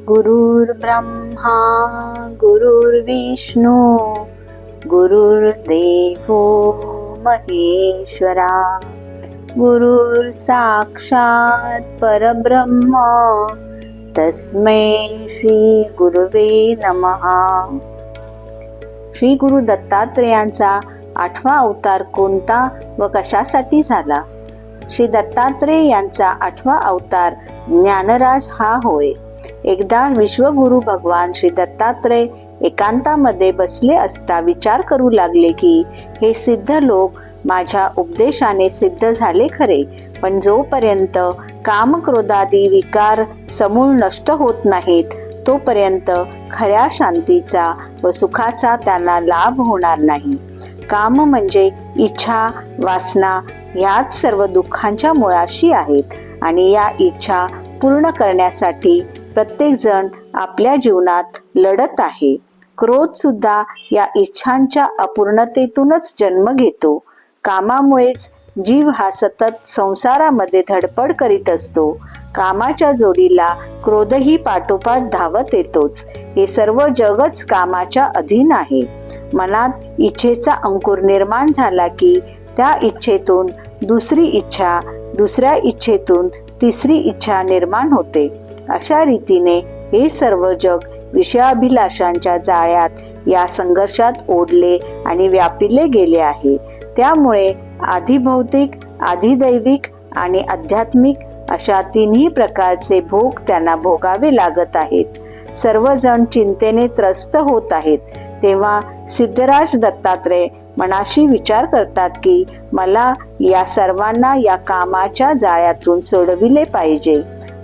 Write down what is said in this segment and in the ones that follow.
गुरुर्ब्रह्मा गुरुर्विष्णू गुरुर्देवो महेश्वरा गुरुर् साक्षात परब्रह्म तस्मै श्री गुरुवे नमः. श्री गुरु दत्तात्रेयांचा 8वा अवतार कोणता व कशासाठी झाला? श्री दत्तात्रेय यांचा 8वा अवतार ज्ञानराज हा होय. एकदा विश्वगुरु भगवान श्री दत्तात्रेय एकांतामध्ये बसले असता विचार करू लागले की हे सिद्ध लोक माझ्या उपदेशाने सिद्ध झाले खरे, पण जोपर्यंत काम क्रोधादी विकार समूळ नष्ट होत नाहीत तोपर्यंत खऱ्या शांतीचा व सुखाचा त्यांना लाभ होणार नाही. काम म्हणजे इच्छा वासना ह्याच सर्व दुःखांच्या मुळाशी आहेत आणि या इच्छा पूर्ण करण्यासाठी प्रत्येक जण आपल्या जीवनात लढत आहे. क्रोध सुद्धा या इच्छांच्या अपूर्णतेतूनच जन्म घेतो. कामामुळेच जीव हा सतत संसारामध्ये धडपड करीत असतो. कामाच्या जोडीला क्रोधही पाठोपाठ धावत येतोच. हे सर्व जगच कामाच्या अधीन आहे. मनात इच्छेचा अंकुर निर्माण झाला की त्या इच्छेतून दुसरी इच्छा, दुसऱ्या इच्छेतून तिसरी इच्छा निर्माण होते. अशा रीतीने हे सर्व जग विषयाभिलाषांच्या जाळ्यात या संघर्षात ओढले आणि व्यापिले गेले आहे. त्यामुळे आधी भौतिक, आधी दैविक आणि आध्यात्मिक अशा तिन्ही प्रकारचे भोग त्यांना भोगावे लागत आहेत. सर्वजण चिंतेने त्रस्त होत आहेत. तेव्हा सिद्धराज दत्तात्रेय मनाशी विचार करतात की मला या सर्वांना या कामाच्या जाळ्यातून सोडविले पाहिजे.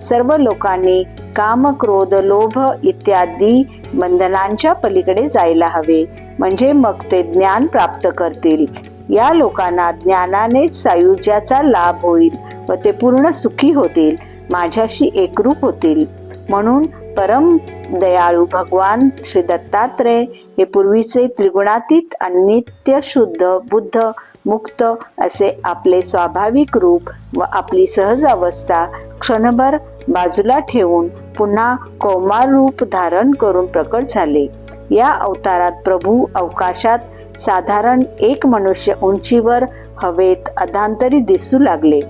सर्व लोकांनी काम, क्रोध, लोभ इत्यादी बंधनांच्या पलीकडे जायला हवे, म्हणजे मग ते ज्ञान प्राप्त करतील. या लोकांना ज्ञानानेच सायुज्याचा लाभ होईल व ते पूर्ण सुखी होतील, माझ्याशी एकरूप होतील. म्हणून परम दयाळू भगवान श्री दत्तात्रेय हे पूर्वीचे त्रिगुणातीत आणि नित्य शुद्ध बुद्ध मुक्त असे आपले स्वाभाविक रूप व आपली सहज अवस्था क्षणभर बाजूला ठेवून पुन्हा कौमार रूप धारण करून प्रकट झाले. या अवतारात प्रभू अवकाशात साधारण 1 मनुष्य उंचीवर हवेत अधांतरी दिसू लागले.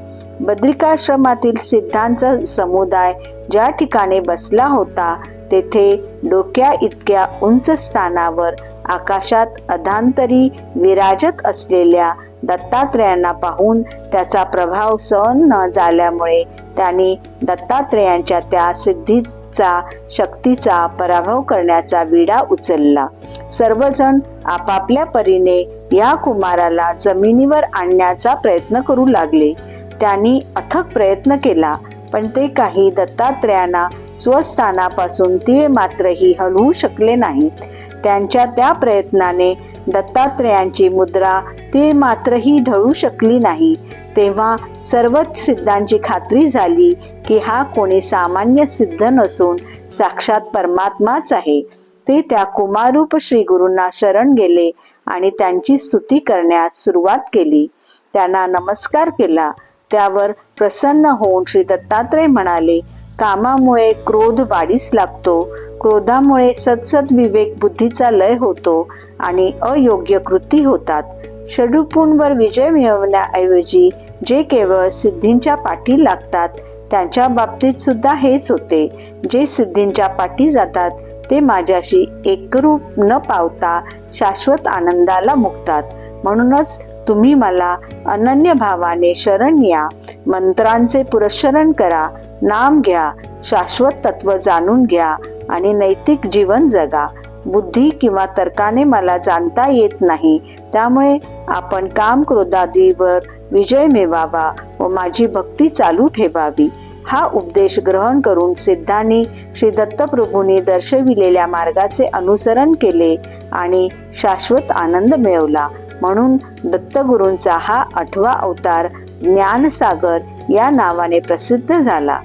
बद्रिकाश्रमातील सिद्धांचा समुदाय ज्या ठिकाणी बसला होता तेथे डोक्या इतक्या उंच स्थानावर आकाशात अधांतरी विराजत असलेल्या दत्तात्रेयांना पाहून त्याचा प्रभाव सहन न झाल्यामुळे त्यांनी दत्तात्रेयांच्या त्या सिद्धीचा शक्तीचा पराभव करण्याचा विडा उचलला. सर्वजण आपापल्या परीने या कुमाराला जमिनीवर आणण्याचा प्रयत्न करू लागले. त्यांनी अथक प्रयत्न केला, पण ते काही दत्तात्रेयांना स्वस्थानापासून तीळ मात्रही हलवू शकले नाहीत. त्यांच्या त्या प्रयत्नाने दत्तात्रेयांची मुद्रा तीळ मात्रही ढळू शकली नाही. तेव्हा सर्वच सिद्धांची खात्री झाली की हा कोणी सामान्य सिद्ध नसून साक्षात परमात्माच आहे. ते त्या कुमारूप श्री गुरूंना शरण गेले आणि त्यांची स्तुती करण्यास सुरुवात केली. त्यांना नमस्कार केला. त्यावर प्रसन्न होऊन श्री दत्तात्रेय म्हणाले, कामामुळे क्रोध वाढीस लागतो. क्रोधामुळे सतसत विवेक बुद्धीचा लय होतो आणि अयोग्य कृती होतात. षड्रूपूंवर विजय मिळवण्याऐवजी जे केवळ सिद्धींच्या पाठी लागतात त्यांच्या बाबतीत सुद्धा हेच होते. जे सिद्धींच्या पाठी जातात ते माझ्याशी एकरूप न पावता शाश्वत आनंदाला मुक्तात. म्हणूनच तुम्ही मला अनन्य भावाने शरण या. मंत्रांचे पुरस्चरण करा, नाम घ्या, शाश्वत तत्व जाणून घ्या आणि नैतिक जीवन जगा. बुद्धी किंवा तर्काने मला जाणता येत नाही, त्यामुळे आपण काम क्रोधादीवर विजय मिळवावा व माझी भक्ती चालू ठेवावी. हा उपदेश ग्रहण करून सिद्धांनी श्री दत्तप्रभूंनी दर्शविलेल्या मार्गाचे अनुसरण केले आणि शाश्वत आनंद मिळवला. म्हणून दत्तगुरूंचा हा 8वा अवतार ज्ञानसागर या नावाने प्रसिद्ध झाला.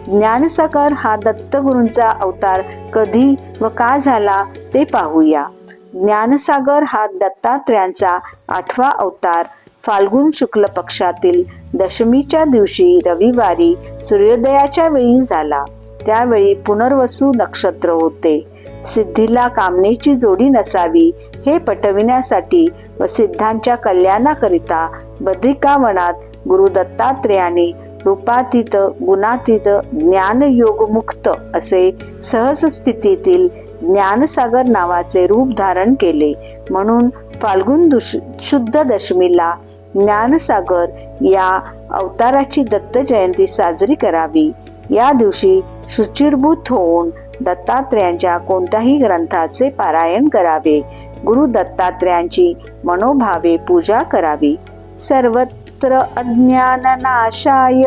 ज्ञानसागर हा दत्तगुरूंचा अवतार कधी व का झाला ते पाहूया. ज्ञानसागर हा दत्तात्रेयांचा 8वा अवतार फाल्गुन शुक्ल पक्षातील दशमीच्या दिवशी रविवारी सूर्योदयाच्या वेळी झाला. त्यावेळी पुनर्वसू नक्षत्र होते. सिद्धीला कामनेची जोडी नसावी हे पटविण्यासाठी व सिद्धांच्या कल्याणाकरिता बद्रिकावनात गुरु दत्तात्रेयांनी रूपातीत गुणातीत ज्ञानयोगमुक्त असे सहज स्थितीतील ज्ञानसागर नावाचे रूप धारण केले. म्हणून फाल्गुन शुद्ध दशमीला ज्ञानसागर या अवताराची दत्त जयंती साजरी करावी. या दिवशी शुचिर्भूत होऊन दत्तात्रेयांच्या कोणत्याही ग्रंथाचे पारायण करावे. गुरु दत्तात्रेयांची मनोभावे पूजा करावी. सर्वत्र अज्ञाननाशाय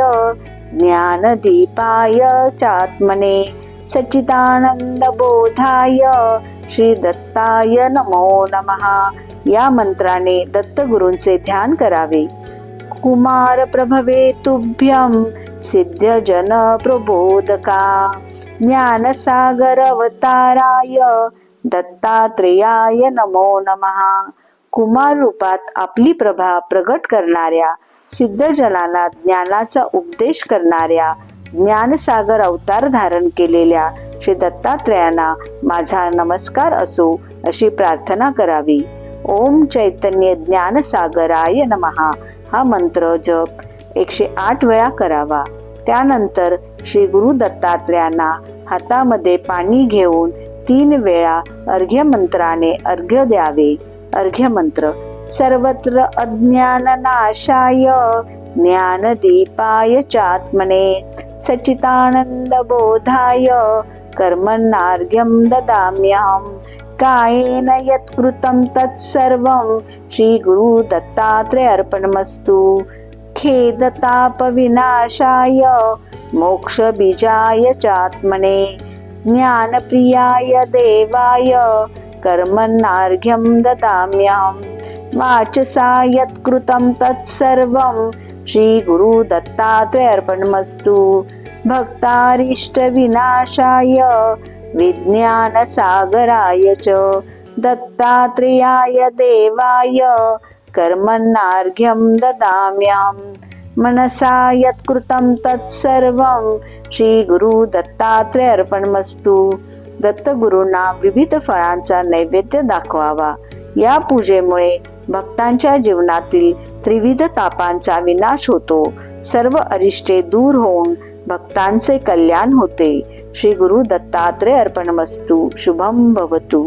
ज्ञानदीपाय चात्मने सच्चिदानंद बोधाय श्री दत्ताय नमो नमः या मंत्राने दत्तगुरूंचे ध्यान करावे. कुमार प्रभवे तुभ्यं सिद्धजन प्रबोधका ज्ञानसागर अवताराय दत्तात्रेयाय नमो नमः. कुमार रूपात आपली प्रभा प्रगट करणाऱ्या सिद्धजनांना ज्ञानाचा उपदेश करणाऱ्या ज्ञानसागर अवतार धारण केलेल्या श्री दत्तात्रेयांना माझा नमस्कार असो अशी प्रार्थना करावी. ओम चैतन्य ज्ञानसागराय नमः हा मंत्र जप 108 वेळा करावा. त्यानंतर श्री गुरु दत्तात्रेयांना हातामध्ये पाणी घेऊन 3 वेळा अर्घ्य मंत्राने अर्घ्य द्यावे. अर्घ्य मंत्र सर्वत्र अज्ञाननाशाय ज्ञानदीपाय चात्मने सच्चिदानंद बोधाय कर्मणार्घ्यं ददाम्यहं कायेन यत्कृतं तत्सर्वं श्री गुरु दत्तात्रेय अर्पणमस्तु. खेदताप विनाशाय मोक्ष बीजाय चात्मने ज्ञानप्रियाय देवाय कर्मणार्घ्यं ददाम्यहं वाचसा यत्कृतं तत्सर्वं श्री गुरु दत्तात्रेय अर्पणमस्तु. भक्तारिष्ट विनाशाय विज्ञान सागराय च दत्तात्रेयाय देवाय कर्मणार्घ्यं ददाम्यहं मनसा यत्कृतं तत्सर्वं श्री गुरु दत्तात्रेय अर्पणमस्तु. दत्तगुरूंना विविध फळांचा नैवेद्य दाखवावा. या पूजेमुळे भक्तांच्या जीवनातील त्रिविध तापांचा विनाश होतो. सर्व अरिष्टे दूर होऊन भक्तांचे कल्याण होते. श्री गुरु दत्तात्रेय अर्पणमस्तु. शुभम भवतु.